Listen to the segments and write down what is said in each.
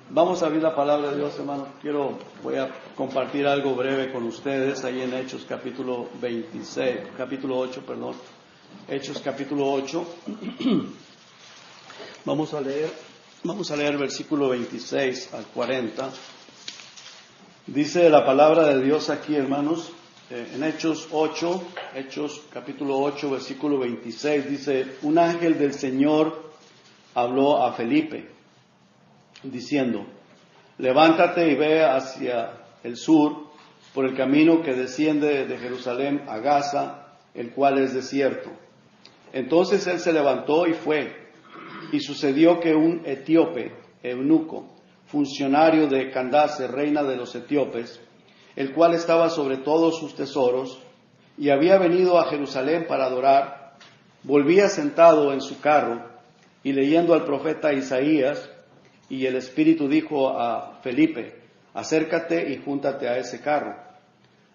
Vamos a abrir la palabra de Dios, hermanos. Voy a compartir algo breve con ustedes ahí en Hechos capítulo 8, perdón. Hechos capítulo 8. Vamos a leer versículo 26 al 40. Dice la palabra de Dios aquí, hermanos, en Hechos capítulo 8, versículo 26, dice: un ángel del Señor habló a Felipe, diciendo: levántate y ve hacia el sur, por el camino que desciende de Jerusalén a Gaza, el cual es desierto. Entonces él se levantó y fue, y sucedió que un etíope, eunuco, funcionario de Candace, reina de los etíopes, el cual estaba sobre todos sus tesoros, y había venido a Jerusalén para adorar, volvía sentado en su carro, y leyendo al profeta Isaías, y el Espíritu dijo a Felipe: acércate y júntate a ese carro.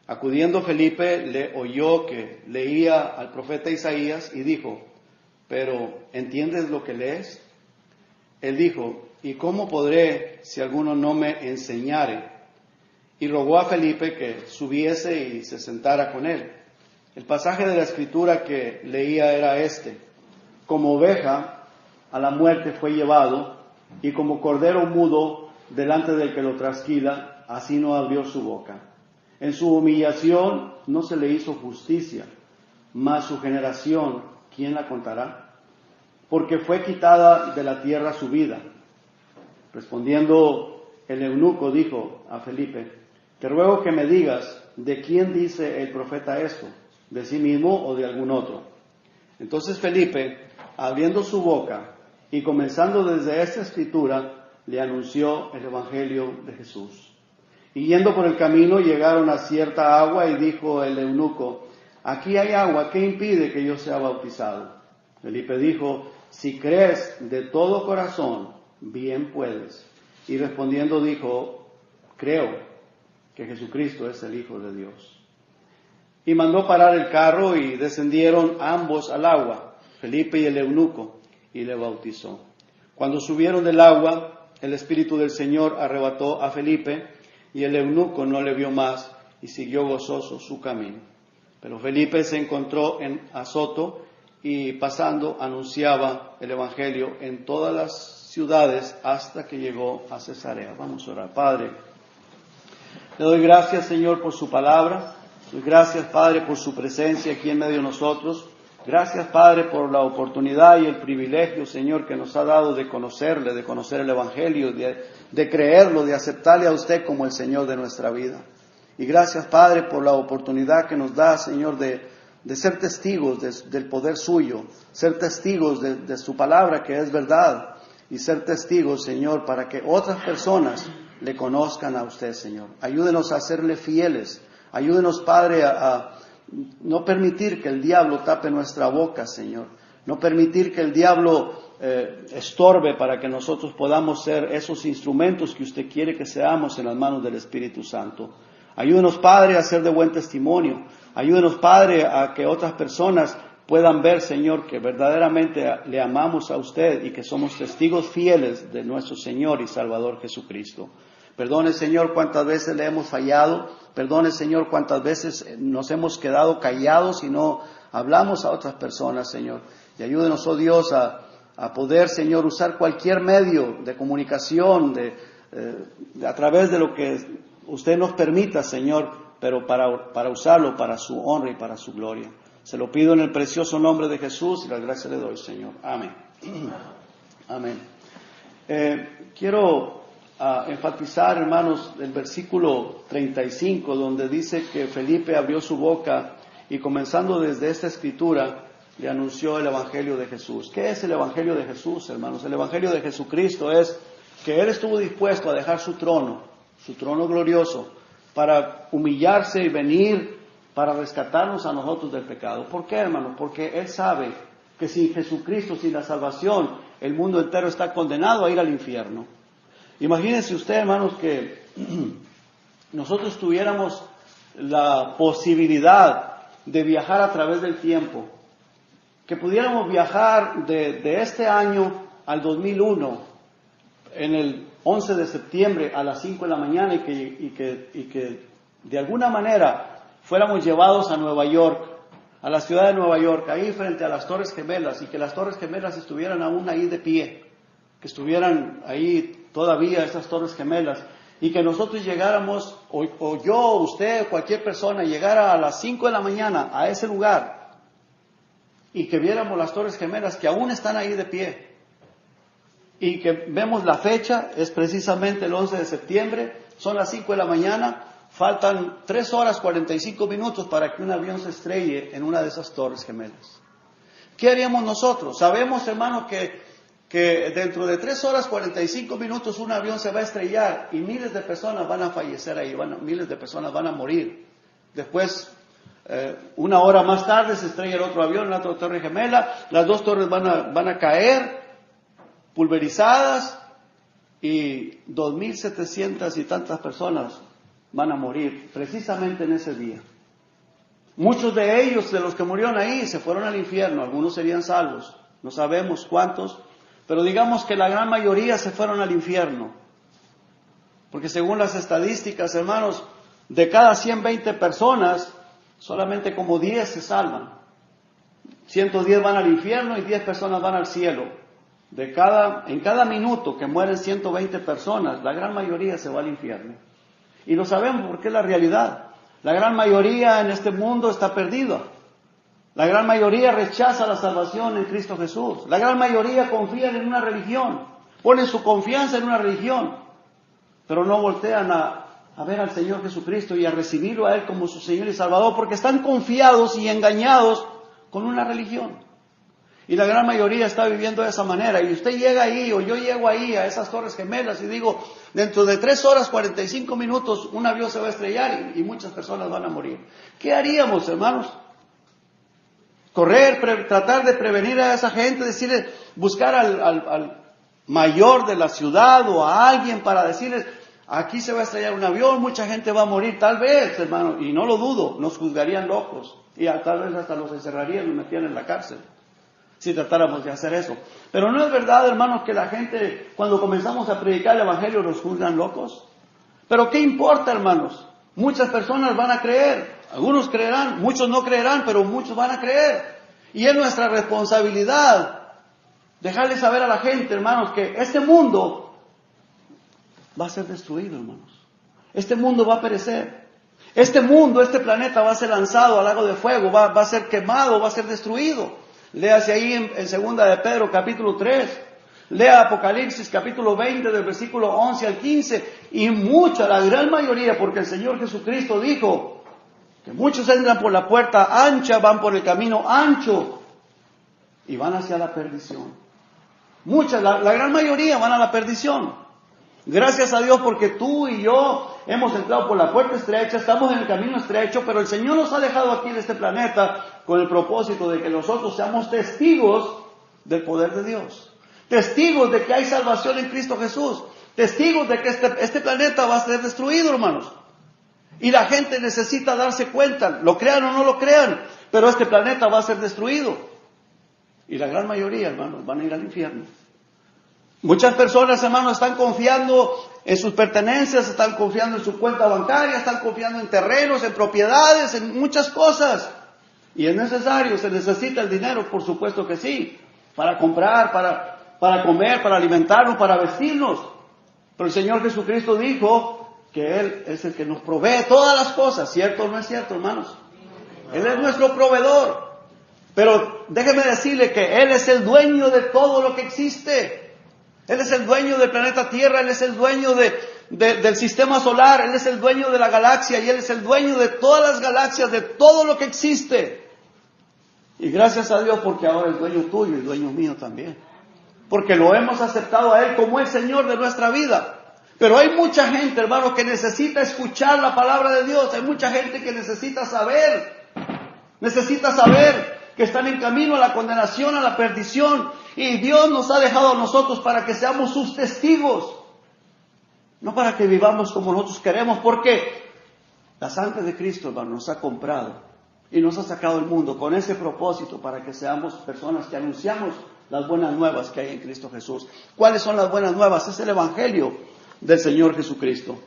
Acudiendo Felipe, le oyó que leía al profeta Isaías, y dijo: ¿pero entiendes lo que lees? Él dijo: ¿y cómo podré si alguno no me enseñare? Y rogó a Felipe que subiese y se sentara con él. El pasaje de la Escritura que leía era este: como oveja a la muerte fue llevado, y como cordero mudo delante del que lo trasquila, así no abrió su boca. En su humillación no se le hizo justicia, mas su generación, ¿quién la contará? Porque fue quitada de la tierra su vida. Respondiendo el eunuco dijo a Felipe: te ruego que me digas, ¿de quién dice el profeta esto? ¿De sí mismo o de algún otro? Entonces Felipe, abriendo su boca y comenzando desde esta escritura, le anunció el evangelio de Jesús. Y yendo por el camino llegaron a cierta agua, y dijo el eunuco: aquí hay agua, ¿qué impide que yo sea bautizado? Felipe dijo: si crees de todo corazón, bien puedes. Y respondiendo dijo: creo que Jesucristo es el Hijo de Dios. Y mandó parar el carro, y descendieron ambos al agua, Felipe y el eunuco, y le bautizó. Cuando subieron del agua, el Espíritu del Señor arrebató a Felipe, y el eunuco no le vio más, y siguió gozoso su camino. Pero Felipe se encontró en Azoto, y pasando anunciaba el Evangelio en todas las ciudades hasta que llegó a Cesarea. Vamos a orar. Padre, le doy gracias, Señor, por su palabra. Doy gracias, Padre, por su presencia aquí en medio de nosotros. Gracias, Padre, por la oportunidad y el privilegio, Señor, que nos ha dado de conocerle, de conocer el Evangelio, de creerlo, de aceptarle a usted como el Señor de nuestra vida. Y gracias, Padre, por la oportunidad que nos da, Señor, de ser testigos del poder suyo, ser testigos de su palabra que es verdad, y ser testigos, Señor, para que otras personas le conozcan a usted, Señor. Ayúdenos a serle fieles. Ayúdenos, Padre, a no permitir que el diablo tape nuestra boca, Señor. No permitir que el diablo estorbe para que nosotros podamos ser esos instrumentos que usted quiere que seamos en las manos del Espíritu Santo. Ayúdenos, Padre, a ser de buen testimonio. Ayúdenos, Padre, a que otras personas puedan ver, Señor, que verdaderamente le amamos a usted y que somos testigos fieles de nuestro Señor y Salvador Jesucristo. Perdone, Señor, cuántas veces le hemos fallado. Perdone, Señor, cuántas veces nos hemos quedado callados y no hablamos a otras personas, Señor. Y ayúdenos, oh Dios, a poder, Señor, usar cualquier medio de comunicación a través de lo que usted nos permita, Señor, pero para usarlo para su honra y para su gloria. Se lo pido en el precioso nombre de Jesús y la gracia le doy, Señor. Amén. Amén. Quiero enfatizar, hermanos, el versículo 35, donde dice que Felipe abrió su boca y comenzando desde esta escritura le anunció el Evangelio de Jesús. ¿Qué es el Evangelio de Jesús, hermanos? El Evangelio de Jesucristo es que Él estuvo dispuesto a dejar su trono glorioso, para humillarse y venir para rescatarnos a nosotros del pecado. ¿Por qué, hermanos? Porque Él sabe que sin Jesucristo, sin la salvación, el mundo entero está condenado a ir al infierno. Imagínense usted, hermanos, que nosotros tuviéramos la posibilidad de viajar a través del tiempo, que pudiéramos viajar de este año al 2001 en el 11 de septiembre a las 5 de la mañana y que de alguna manera fuéramos llevados a Nueva York, a la ciudad de Nueva York, ahí frente a las Torres Gemelas, y que las Torres Gemelas estuvieran aún ahí de pie, que estuvieran ahí todavía esas Torres Gemelas, y que nosotros llegáramos, o yo, usted, cualquier persona, llegara a las 5 de la mañana a ese lugar, y que viéramos las Torres Gemelas que aún están ahí de pie, y que vemos la fecha, es precisamente el 11 de septiembre, son las 5 de la mañana, faltan 3 horas 45 minutos para que un avión se estrelle en una de esas Torres Gemelas. ¿Qué haríamos nosotros? Sabemos, hermanos, que dentro de 3 horas 45 minutos un avión se va a estrellar y miles de personas van a fallecer ahí, miles de personas van a morir. Después, 1 hora más tarde se estrella el otro avión, la otra Torre Gemela, las 2 torres van a caer, pulverizadas, y 2.700 y tantas personas van a morir precisamente en ese día. Muchos de ellos, de los que murieron ahí, se fueron al infierno, algunos serían salvos, no sabemos cuántos, pero digamos que la gran mayoría se fueron al infierno, porque según las estadísticas, hermanos, de cada 120 personas, solamente como 10 se salvan. 110 van al infierno y 10 personas van al cielo. En cada minuto que mueren 120 personas, la gran mayoría se va al infierno. Y lo sabemos porque es la realidad. La gran mayoría en este mundo está perdida. La gran mayoría rechaza la salvación en Cristo Jesús. La gran mayoría confían en una religión. Ponen su confianza en una religión. Pero no voltean a ver al Señor Jesucristo y a recibirlo a Él como su Señor y Salvador, porque están confiados y engañados con una religión. Y la gran mayoría está viviendo de esa manera. Y usted llega ahí, o yo llego ahí a esas Torres Gemelas y digo, dentro de 3 horas 45 minutos un avión se va a estrellar y muchas personas van a morir. ¿Qué haríamos, hermanos? Correr, tratar de prevenir a esa gente, decirle, buscar al mayor de la ciudad o a alguien para decirles, aquí se va a estrellar un avión, mucha gente va a morir, tal vez, hermano, y no lo dudo, nos juzgarían locos y tal vez hasta los encerrarían, nos metían en la cárcel, si tratáramos de hacer eso. Pero no es verdad, hermanos, que la gente, cuando comenzamos a predicar el Evangelio, nos juzgan locos. Pero ¿qué importa, hermanos? Muchas personas van a creer, algunos creerán, muchos no creerán, pero muchos van a creer. Y es nuestra responsabilidad dejarle saber a la gente, hermanos, que este mundo va a ser destruido, hermanos. Este mundo va a perecer. Este mundo, este planeta va a ser lanzado al lago de fuego, va a ser quemado, va a ser destruido. Léase ahí en 2 de Pedro capítulo 3. Lea Apocalipsis capítulo 20 del versículo 11 al 15. Y la gran mayoría, porque el Señor Jesucristo dijo que muchos entran por la puerta ancha, van por el camino ancho y van hacia la perdición. La gran mayoría van a la perdición. Gracias a Dios porque tú y yo hemos entrado por la puerta estrecha, estamos en el camino estrecho, pero el Señor nos ha dejado aquí en este planeta con el propósito de que nosotros seamos testigos del poder de Dios, testigos de que hay salvación en Cristo Jesús, testigos de que este planeta va a ser destruido, hermanos. Y la gente necesita darse cuenta, lo crean o no lo crean, pero este planeta va a ser destruido. Y la gran mayoría, hermanos, van a ir al infierno. Muchas personas, hermanos, están confiando en sus pertenencias, están confiando en su cuenta bancaria, están confiando en terrenos, en propiedades, en muchas cosas. Y es necesario, se necesita el dinero, por supuesto que sí, para comprar, para comer, para alimentarnos, para vestirnos. Pero el Señor Jesucristo dijo que Él es el que nos provee todas las cosas, ¿cierto o no es cierto, hermanos? Él es nuestro proveedor. Pero déjeme decirle que Él es el dueño de todo lo que existe. Él es el dueño del planeta Tierra, Él es el dueño del sistema solar, Él es el dueño de la galaxia y Él es el dueño de todas las galaxias, de todo lo que existe. Y gracias a Dios porque ahora es dueño tuyo y dueño mío también. Porque lo hemos aceptado a Él como el Señor de nuestra vida. Pero hay mucha gente, hermano, que necesita escuchar la palabra de Dios. Hay mucha gente que necesita saber que están en camino a la condenación, a la perdición. Y Dios nos ha dejado a nosotros para que seamos sus testigos. No para que vivamos como nosotros queremos, porque la sangre de Cristo, hermano, nos ha comprado y nos ha sacado del mundo con ese propósito, para que seamos personas que anunciamos las buenas nuevas que hay en Cristo Jesús. ¿Cuáles son las buenas nuevas? Es el Evangelio del Señor Jesucristo.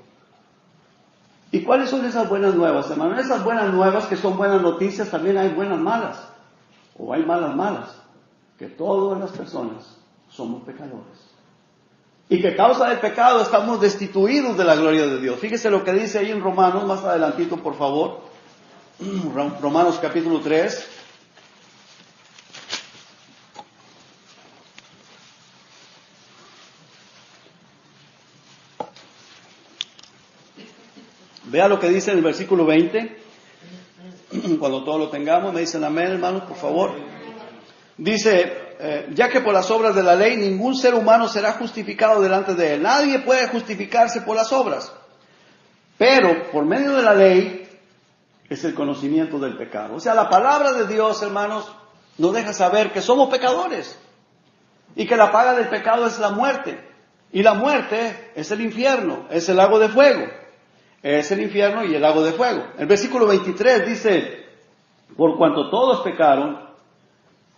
¿Y cuáles son esas buenas nuevas, hermano? Esas buenas nuevas que son buenas noticias, también hay buenas malas, o hay malas, que todas las personas somos pecadores. Y que a causa del pecado estamos destituidos de la gloria de Dios. Fíjese lo que dice ahí en Romanos, más adelantito por favor. Romanos capítulo 3. Vea lo que dice en el versículo 20. Cuando todo lo tengamos, me dicen amén, hermanos, por favor. Dice, ya que por las obras de la ley ningún ser humano será justificado delante de él. Nadie puede justificarse por las obras. Pero por medio de la ley es el conocimiento del pecado. O sea, la palabra de Dios, hermanos, nos deja saber que somos pecadores. Y que la paga del pecado es la muerte. Y la muerte es el infierno, es el lago de fuego. Es el infierno y el lago de fuego. El versículo 23 dice, por cuanto todos pecaron,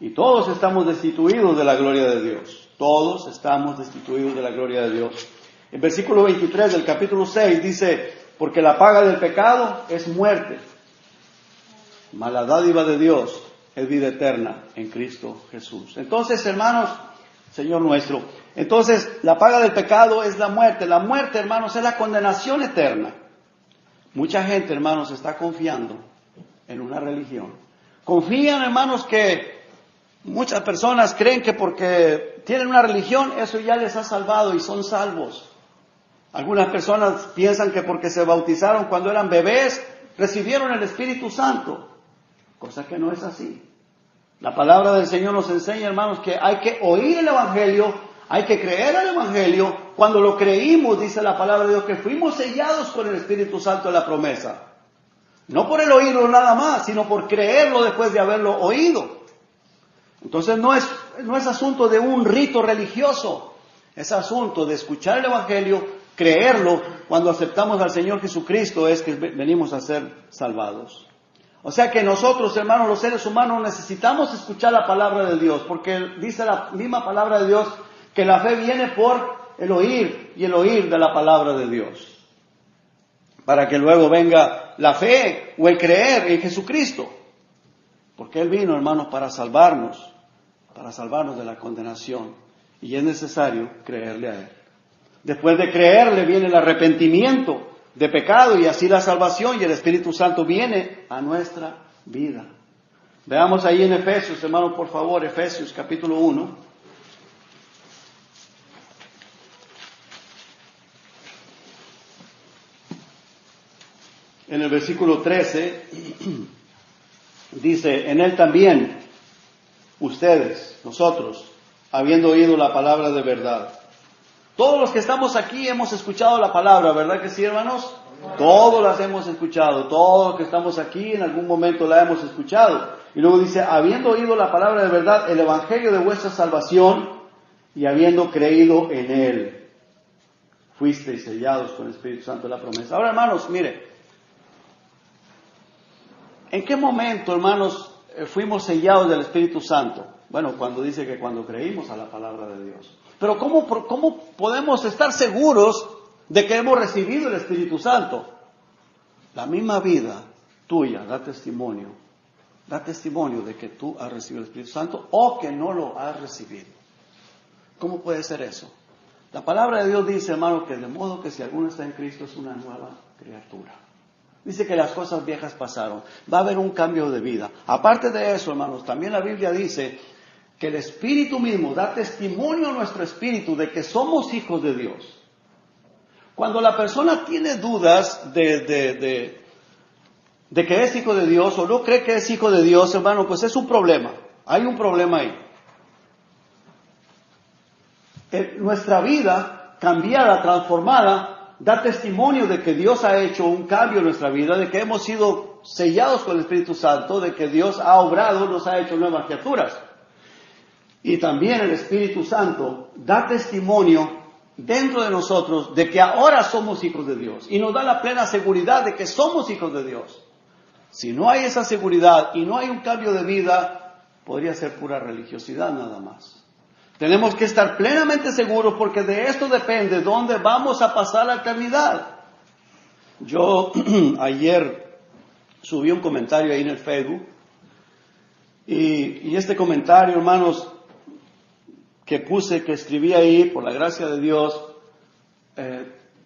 y todos estamos destituidos de la gloria de Dios. Todos estamos destituidos de la gloria de Dios. El versículo 23 del capítulo 6 dice, porque la paga del pecado es muerte, mas la dádiva de Dios es vida eterna en Cristo Jesús. Entonces, hermanos, Señor nuestro, entonces la paga del pecado es la muerte. La muerte, hermanos, es la condenación eterna. Mucha gente, hermanos, está confiando en una religión. Confían, hermanos, que muchas personas creen que porque tienen una religión, eso ya les ha salvado y son salvos. Algunas personas piensan que porque se bautizaron cuando eran bebés, recibieron el Espíritu Santo, cosa que no es así. La palabra del Señor nos enseña, hermanos, que hay que oír el Evangelio, hay que creer al Evangelio. Cuando lo creímos, dice la palabra de Dios, que fuimos sellados con el Espíritu Santo de la promesa. No por el oírlo nada más, sino por creerlo después de haberlo oído. Entonces no es asunto de un rito religioso, es asunto de escuchar el Evangelio, creerlo. Cuando aceptamos al Señor Jesucristo es que venimos a ser salvados. O sea que nosotros, hermanos, los seres humanos, necesitamos escuchar la palabra de Dios, porque dice la misma palabra de Dios que la fe viene por el oír y el oír de la palabra de Dios, para que luego venga la fe o el creer en Jesucristo, porque Él vino, hermanos, para salvarnos de la condenación, y es necesario creerle a Él. Después de creerle viene el arrepentimiento de pecado y así la salvación, y el Espíritu Santo viene a nuestra vida. Veamos ahí en Efesios, hermanos, por favor, Efesios capítulo 1. En el versículo 13 dice, en Él también ustedes, nosotros, habiendo oído la palabra de verdad. Todos los que estamos aquí hemos escuchado la palabra, ¿verdad que sí, hermanos? Todos las hemos escuchado, todos los que estamos aquí en algún momento la hemos escuchado. Y luego dice, habiendo oído la palabra de verdad, el evangelio de vuestra salvación, y habiendo creído en Él, fuisteis sellados con el Espíritu Santo de la promesa. Ahora, hermanos, mire, ¿en qué momento, hermanos, fuimos sellados del Espíritu Santo? Bueno, cuando dice que cuando creímos a la palabra de Dios. Pero ¿cómo podemos estar seguros de que hemos recibido el Espíritu Santo? La misma vida tuya da testimonio de que tú has recibido el Espíritu Santo o que no lo has recibido. ¿Cómo puede ser eso? La palabra de Dios dice, hermano, que de modo que si alguno está en Cristo es una nueva criatura. Dice que las cosas viejas pasaron. Va a haber un cambio de vida. Aparte de eso, hermanos, también la Biblia dice que el Espíritu mismo da testimonio a nuestro espíritu de que somos hijos de Dios. Cuando la persona tiene dudas de que es hijo de Dios o no cree que es hijo de Dios, hermano, pues es un problema. Hay un problema ahí. Nuestra vida cambiada, transformada, da testimonio de que Dios ha hecho un cambio en nuestra vida, de que hemos sido sellados con el Espíritu Santo, de que Dios ha obrado, nos ha hecho nuevas criaturas. Y también el Espíritu Santo da testimonio dentro de nosotros de que ahora somos hijos de Dios y nos da la plena seguridad de que somos hijos de Dios. Si no hay esa seguridad y no hay un cambio de vida, podría ser pura religiosidad nada más. Tenemos que estar plenamente seguros porque de esto depende dónde vamos a pasar la eternidad. Yo ayer subí un comentario ahí en el Facebook y este comentario, hermanos, que escribí ahí por la gracia de Dios,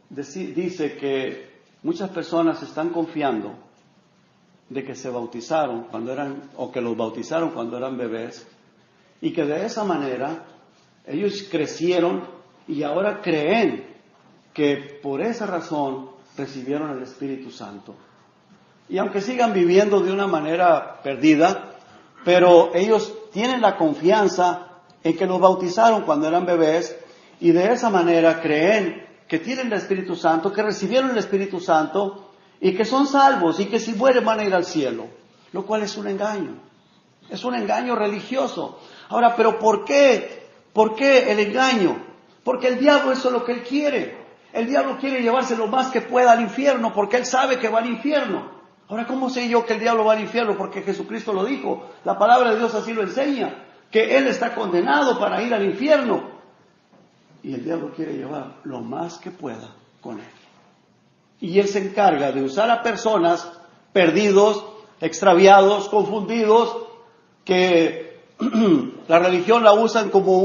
dice que muchas personas están confiando de que se bautizaron o que los bautizaron cuando eran bebés, y que de esa manera ellos crecieron y ahora creen que por esa razón recibieron el Espíritu Santo. Y aunque sigan viviendo de una manera perdida, pero ellos tienen la confianza en que los bautizaron cuando eran bebés y de esa manera creen que tienen el Espíritu Santo, que recibieron el Espíritu Santo y que son salvos y que si mueren van a ir al cielo, lo cual es un engaño. Es un engaño religioso. Ahora, ¿pero por qué? ¿Por qué el engaño? Porque el diablo eso es lo que él quiere. El diablo quiere llevarse lo más que pueda al infierno porque él sabe que va al infierno. Ahora, ¿cómo sé yo que el diablo va al infierno? Porque Jesucristo lo dijo. La palabra de Dios así lo enseña. Que él está condenado para ir al infierno. Y el diablo quiere llevar lo más que pueda con él. Y él se encarga de usar a personas perdidos, extraviados, confundidos, que la religión la usan como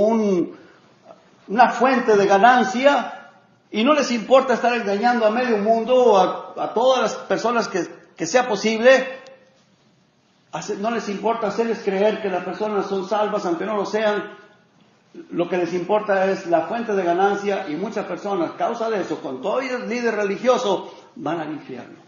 una fuente de ganancia y no les importa estar engañando a medio mundo o a todas las personas que sea posible. No les importa hacerles creer que las personas son salvas aunque no lo sean. Lo que les importa es la fuente de ganancia y muchas personas, a causa de eso, con todo el líder religioso, van al infierno.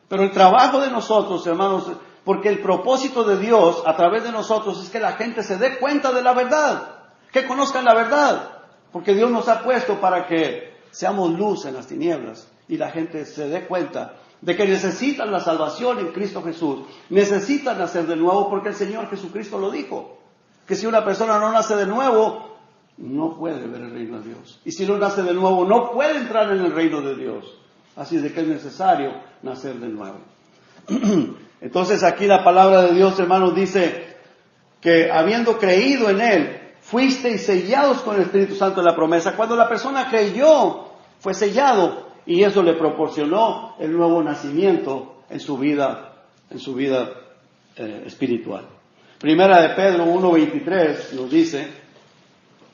Pero el trabajo de nosotros, hermanos, porque el propósito de Dios a través de nosotros es que la gente se dé cuenta de la verdad, que conozcan la verdad, porque Dios nos ha puesto para que seamos luz en las tinieblas y la gente se dé cuenta de que necesitan la salvación en Cristo Jesús, necesitan nacer de nuevo porque el Señor Jesucristo lo dijo. Que si una persona no nace de nuevo, no puede ver el reino de Dios. Y si no nace de nuevo, no puede entrar en el reino de Dios. Así es de que es necesario nacer de nuevo. Entonces aquí la palabra de Dios, hermanos, dice que habiendo creído en Él, fuisteis sellados con el Espíritu Santo de la promesa. Cuando la persona creyó, fue sellado y eso le proporcionó el nuevo nacimiento en su vida espiritual. Primera de Pedro 1:23 nos dice,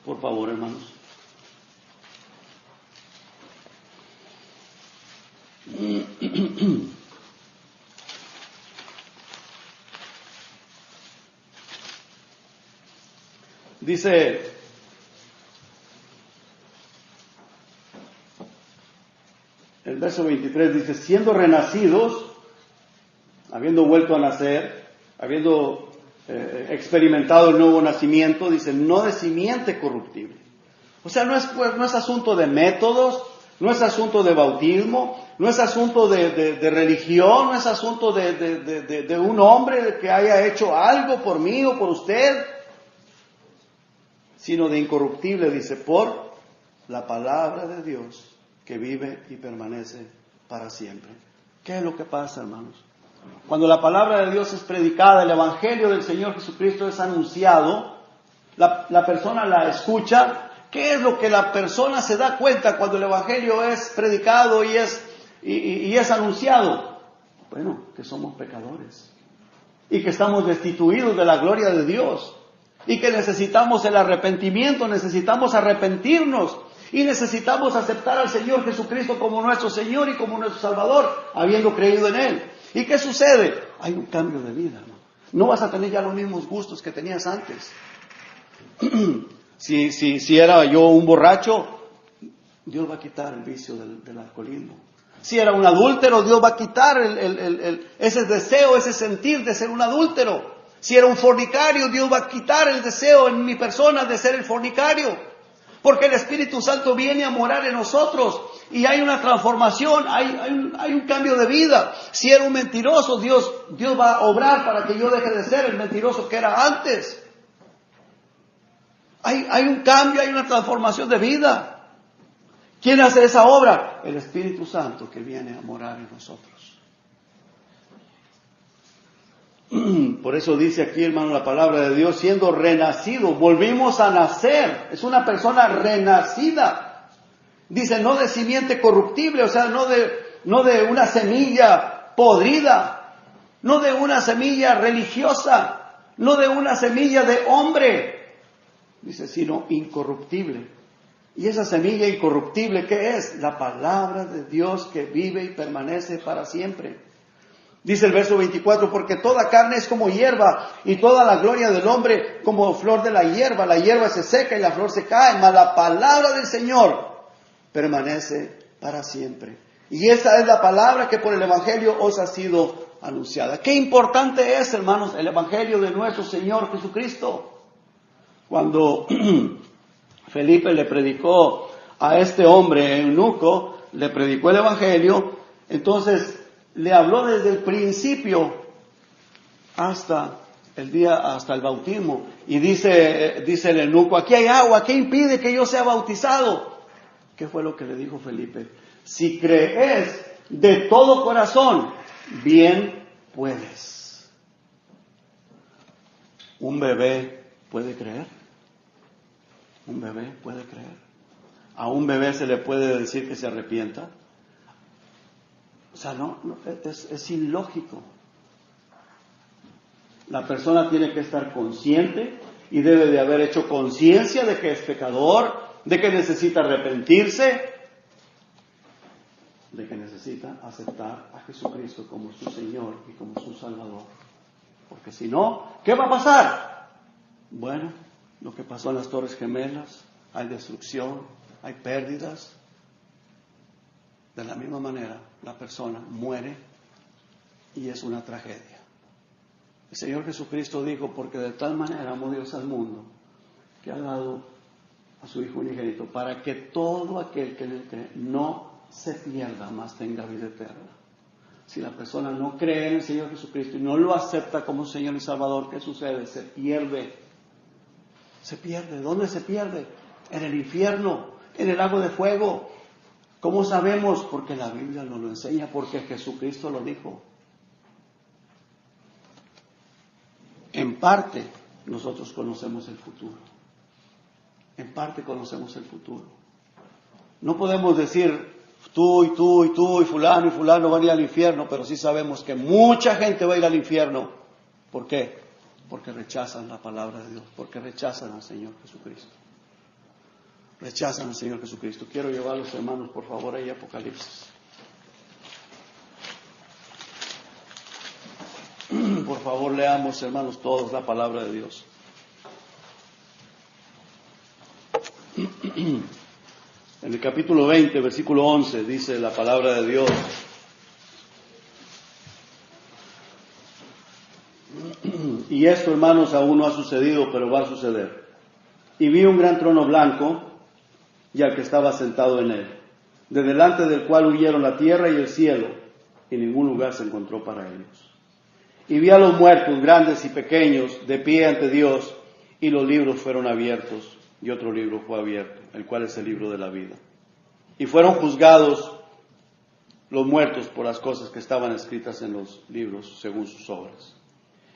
por favor, hermanos. Dice, el verso 23 dice, siendo renacidos, habiendo vuelto a nacer, habiendo experimentado el nuevo nacimiento, dice, no de simiente corruptible. O sea, no es asunto de métodos, no es asunto de bautismo, no es asunto de religión, no es asunto de un hombre que haya hecho algo por mí o por usted, sino de incorruptible, dice, por la palabra de Dios que vive y permanece para siempre. ¿Qué es lo que pasa, hermanos? Cuando la palabra de Dios es predicada, el Evangelio del Señor Jesucristo es anunciado, la persona la escucha. ¿Qué es lo que la persona se da cuenta cuando el Evangelio es predicado y es anunciado? Bueno, que somos pecadores y que estamos destituidos de la gloria de Dios y que necesitamos el arrepentimiento, necesitamos arrepentirnos y necesitamos aceptar al Señor Jesucristo como nuestro Señor y como nuestro Salvador, habiendo creído en Él. ¿Y qué sucede? Hay un cambio de vida, ¿no? No vas a tener ya los mismos gustos que tenías antes. Si era yo un borracho, Dios va a quitar el vicio del alcoholismo. Si era un adúltero, Dios va a quitar ese deseo, ese sentir de ser un adúltero. Si era un fornicario, Dios va a quitar el deseo en mi persona de ser el fornicario. Porque el Espíritu Santo viene a morar en nosotros y hay una transformación, hay un cambio de vida. Si era un mentiroso, Dios va a obrar para que yo deje de ser el mentiroso que era antes. Hay un cambio, hay una transformación de vida. ¿Quién hace esa obra? El Espíritu Santo que viene a morar en nosotros. Por eso dice aquí, hermano, la palabra de Dios, siendo renacido, volvimos a nacer. Es una persona renacida. Dice, no de simiente corruptible, o sea, no de una semilla podrida, no de una semilla religiosa, no de una semilla de hombre. Dice, sino incorruptible. Y esa semilla incorruptible, ¿qué es? La palabra de Dios que vive y permanece para siempre. Dice el verso 24, porque toda carne es como hierba, y toda la gloria del hombre como flor de la hierba se seca y la flor se cae, mas la palabra del Señor permanece para siempre. Y esa es la palabra que por el Evangelio os ha sido anunciada. Qué importante es, hermanos, el Evangelio de nuestro Señor Jesucristo. Cuando Felipe le predicó a este hombre eunuco, le predicó el Evangelio, entonces le habló desde el principio hasta el bautismo. Y dice el eunuco, aquí hay agua, ¿qué impide que yo sea bautizado? ¿Qué fue lo que le dijo Felipe? Si crees de todo corazón, bien puedes. ¿Un bebé puede creer? ¿Un bebé puede creer? ¿A un bebé se le puede decir que se arrepienta? O sea, es ilógico. La persona tiene que estar consciente y debe de haber hecho conciencia de que es pecador, de que necesita arrepentirse, de que necesita aceptar a Jesucristo como su Señor y como su Salvador. Porque si no, ¿qué va a pasar? Bueno, lo que pasó en las Torres Gemelas, hay destrucción, hay pérdidas. De la misma manera, la persona muere y es una tragedia. El Señor Jesucristo dijo, porque de tal manera amó Dios al mundo, que ha dado a su Hijo unigénito, para que todo aquel que en él cree no se pierda, mas tenga vida eterna. Si la persona no cree en el Señor Jesucristo y no lo acepta como Señor y Salvador, ¿qué sucede? Se pierde. Se pierde. ¿Dónde se pierde? En el infierno, en el lago de fuego. ¿Cómo sabemos? Porque la Biblia nos lo enseña, porque Jesucristo lo dijo. En parte, nosotros conocemos el futuro. En parte conocemos el futuro. No podemos decir, tú y tú y tú y fulano van a ir al infierno, pero sí sabemos que mucha gente va a ir al infierno. ¿Por qué? Porque rechazan la palabra de Dios, porque rechazan al Señor Jesucristo. Rechazan al Señor Jesucristo. Quiero llevar a los hermanos, por favor, ahí a Apocalipsis. Por favor, leamos, hermanos, todos la palabra de Dios. En el capítulo 20, versículo 11, dice la palabra de Dios. Y esto, hermanos, aún no ha sucedido, pero va a suceder. Y vi un gran trono blanco y al que estaba sentado en él, de delante del cual huyeron la tierra y el cielo, y ningún lugar se encontró para ellos. Y vi a los muertos, grandes y pequeños, de pie ante Dios, y los libros fueron abiertos, y otro libro fue abierto, el cual es el libro de la vida. Y fueron juzgados los muertos por las cosas que estaban escritas en los libros, según sus obras.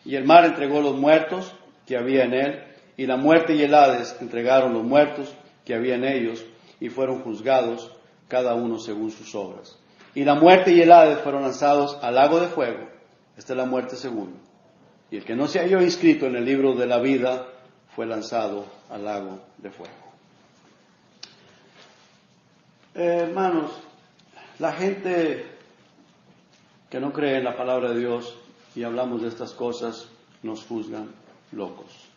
Y el mar entregó los muertos que había en él, y la muerte y el Hades entregaron los muertos que había en ellos, y fueron juzgados cada uno según sus obras. Y la muerte y el Hades fueron lanzados al lago de fuego. Esta es la muerte segunda. Y el que no se halló inscrito en el libro de la vida fue lanzado al lago de fuego. Hermanos, la gente que no cree en la palabra de Dios y hablamos de estas cosas, nos juzgan locos.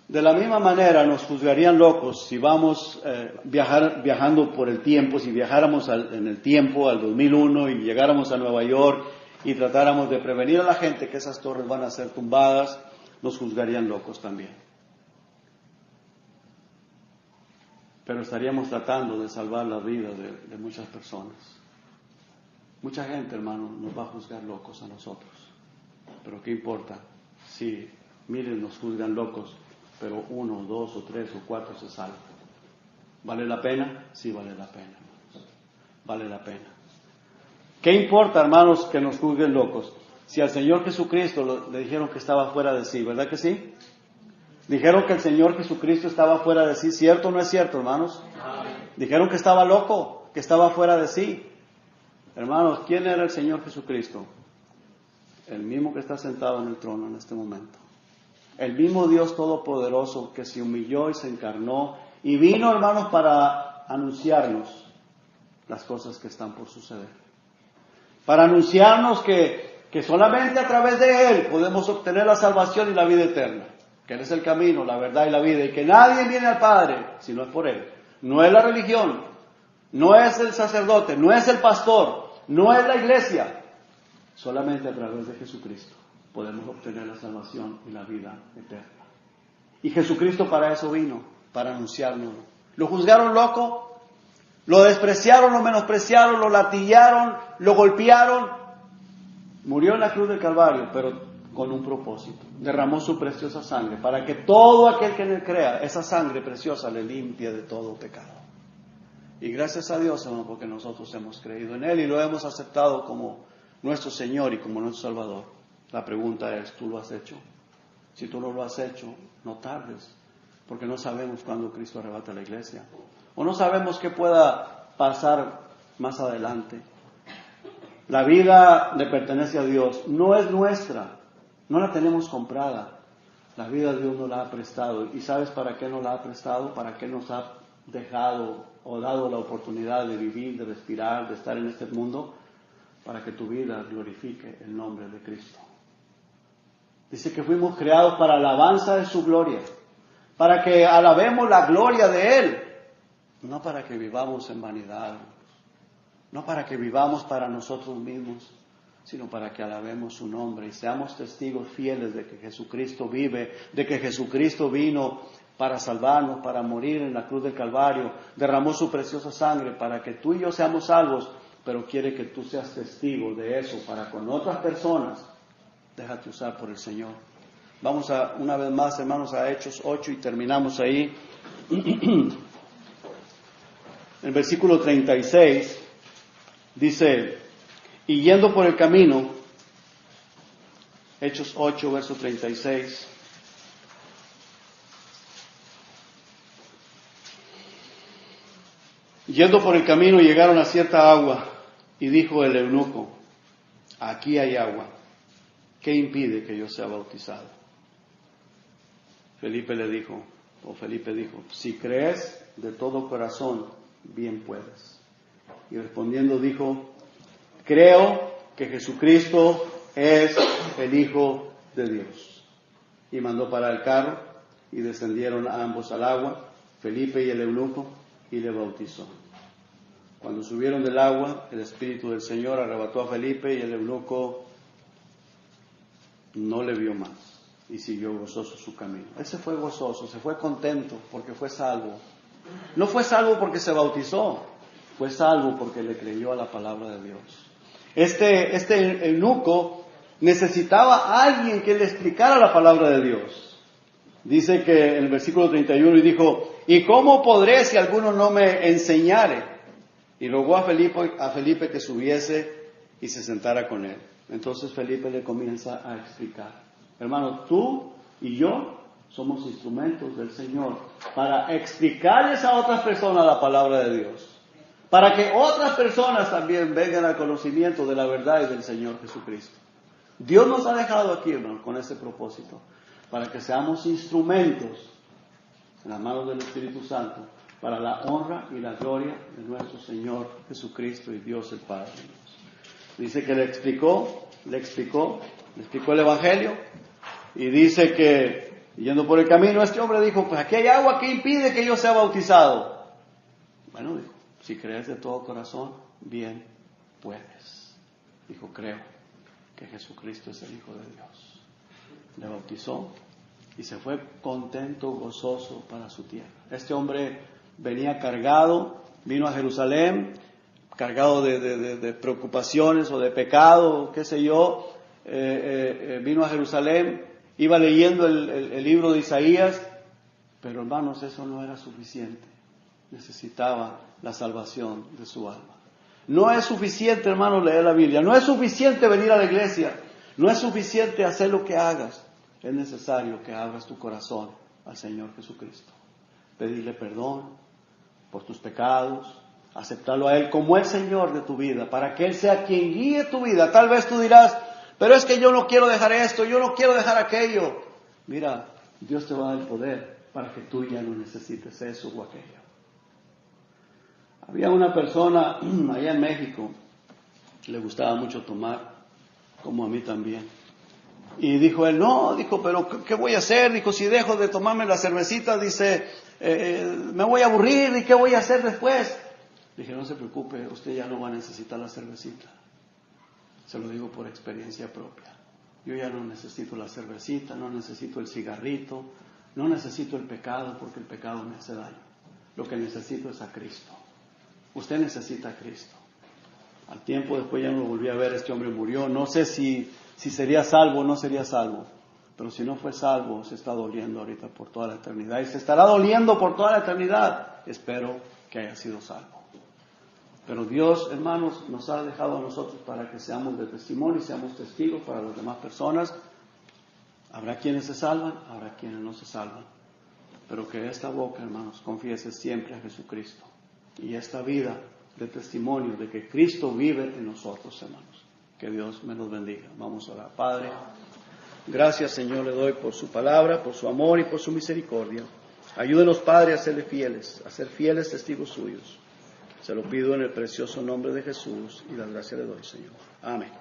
De la misma manera nos juzgarían locos si vamos viajando por el tiempo, si viajáramos en el tiempo al 2001 y llegáramos a Nueva York y tratáramos de prevenir a la gente que esas torres van a ser tumbadas, nos juzgarían locos también. Pero estaríamos tratando de salvar la vida de muchas personas. Mucha gente, hermano, nos va a juzgar locos a nosotros. Pero ¿qué importa? Si, miren, nos juzgan locos, pero 1, 2 o 3 o 4 se salvan. ¿Vale la pena? Sí, vale la pena, hermanos. Vale la pena. ¿Qué importa, hermanos, que nos juzguen locos? si al Señor Jesucristo le dijeron que estaba fuera de sí, ¿verdad que sí? Dijeron que el Señor Jesucristo estaba fuera de sí, ¿cierto o no es cierto, hermanos? Dijeron que estaba loco, que estaba fuera de sí. Hermanos, ¿quién era el Señor Jesucristo? El mismo que está sentado en el trono en este momento. El mismo Dios Todopoderoso que se humilló y se encarnó y vino, hermanos, para anunciarnos las cosas que están por suceder. Para anunciarnos que solamente a través de Él podemos obtener la salvación y la vida eterna. Que Él es el camino, la verdad y la vida. Y que nadie viene al Padre si no es por Él. No es la religión, no es el sacerdote, no es el pastor, no es la iglesia. Solamente a través de Jesucristo podemos obtener la salvación y la vida eterna. Y Jesucristo para eso vino, para anunciarnos. Lo juzgaron loco, lo despreciaron, lo menospreciaron, lo latillaron, lo golpearon. Murió en la cruz del Calvario, pero con un propósito. Derramó su preciosa sangre para que todo aquel que en Él crea, esa sangre preciosa le limpie de todo pecado. Y gracias a Dios, hermano, porque nosotros hemos creído en Él y lo hemos aceptado como nuestro Señor y como nuestro Salvador. La pregunta es, ¿tú lo has hecho? Si tú no lo has hecho, no tardes, porque no sabemos cuándo Cristo arrebata la iglesia. O no sabemos qué pueda pasar más adelante. La vida le pertenece a Dios, no es nuestra, no la tenemos comprada. La vida Dios nos la ha prestado. ¿Y sabes para qué nos la ha prestado? ¿Para qué nos ha dejado o dado la oportunidad de vivir, de respirar, de estar en este mundo? Para que tu vida glorifique el nombre de Cristo. Dice que fuimos creados para alabanza de su gloria, para que alabemos la gloria de Él, no para que vivamos en vanidad, no para que vivamos para nosotros mismos, sino para que alabemos su nombre y seamos testigos fieles de que Jesucristo vive, de que Jesucristo vino para salvarnos, para morir en la cruz del Calvario, derramó su preciosa sangre para que tú y yo seamos salvos, pero quiere que tú seas testigo de eso para con otras personas. Déjate usar por el Señor. Vamos una vez más, hermanos, a Hechos 8 y terminamos ahí. El versículo 36 dice, y yendo por el camino, Hechos 8, verso 36, yendo por el camino llegaron a cierta agua, y dijo el eunuco, aquí hay agua, ¿qué impide que yo sea bautizado? Felipe dijo, si crees de todo corazón, bien puedes. Y respondiendo dijo, creo que Jesucristo es el Hijo de Dios. Y mandó parar el carro, y descendieron ambos al agua, Felipe y el eunuco, y le bautizó. Cuando subieron del agua, el Espíritu del Señor arrebató a Felipe, y el eunuco no le vio más y siguió gozoso su camino. Él se fue gozoso, se fue contento porque fue salvo. No fue salvo porque se bautizó, fue salvo porque le creyó a la palabra de Dios. Este eunuco necesitaba a alguien que le explicara la palabra de Dios. Dice que en el versículo 31 y dijo, ¿y cómo podré si alguno no me enseñare? Y rogó a Felipe que subiese y se sentara con él. Entonces Felipe le comienza a explicar. Hermano, tú y yo somos instrumentos del Señor para explicarles a otras personas la palabra de Dios. Para que otras personas también vengan al conocimiento de la verdad y del Señor Jesucristo. Dios nos ha dejado aquí, hermano, con ese propósito. Para que seamos instrumentos en las manos del Espíritu Santo para la honra y la gloria de nuestro Señor Jesucristo y Dios el Padre. Dice que le explicó el Evangelio y dice que yendo por el camino este hombre dijo, pues aquí hay agua, ¿qué impide que yo sea bautizado? Bueno, dijo, si crees de todo corazón, bien puedes. Dijo, creo que Jesucristo es el Hijo de Dios. Le bautizó y se fue contento, gozoso para su tierra. Este hombre venía cargado, vino a Jerusalén, cargado de preocupaciones o de pecado, qué sé yo, vino a Jerusalén, iba leyendo el libro de Isaías, pero hermanos, eso no era suficiente. Necesitaba la salvación de su alma. No es suficiente, hermanos, leer la Biblia. No es suficiente venir a la iglesia. No es suficiente hacer lo que hagas. Es necesario que abras tu corazón al Señor Jesucristo. Pedirle perdón por tus pecados, aceptarlo a Él como el Señor de tu vida, para que Él sea quien guíe tu vida. Tal vez tú dirás, pero es que yo no quiero dejar esto, yo no quiero dejar aquello. Mira, Dios te va a dar el poder para que tú ya no necesites eso o aquello. Había una persona allá en México, le gustaba mucho tomar, como a mí también. Y dijo él, no, dijo, pero ¿qué voy a hacer? Dijo, si dejo de tomarme la cervecita, dice, me voy a aburrir, ¿y qué voy a hacer después? Dije, no se preocupe, usted ya no va a necesitar la cervecita. Se lo digo por experiencia propia. Yo ya no necesito la cervecita, no necesito el cigarrito, no necesito el pecado, porque el pecado me hace daño. Lo que necesito es a Cristo. Usted necesita a Cristo. Al tiempo después ya no lo volví a ver, este hombre murió. No sé si sería salvo o no sería salvo. Pero si no fue salvo, se está doliendo ahorita por toda la eternidad. Y se estará doliendo por toda la eternidad. Espero que haya sido salvo. Pero Dios, hermanos, nos ha dejado a nosotros para que seamos de testimonio y seamos testigos para las demás personas. Habrá quienes se salvan, habrá quienes no se salvan. Pero que esta boca, hermanos, confiese siempre a Jesucristo. Y esta vida de testimonio de que Cristo vive en nosotros, hermanos. Que Dios me los bendiga. Vamos a orar. Padre, gracias, Señor, le doy por su palabra, por su amor y por su misericordia. Ayúdenos, Padre, a serle fieles, a ser fieles testigos suyos. Se lo pido en el precioso nombre de Jesús y la gracia le doy, Señor. Amén.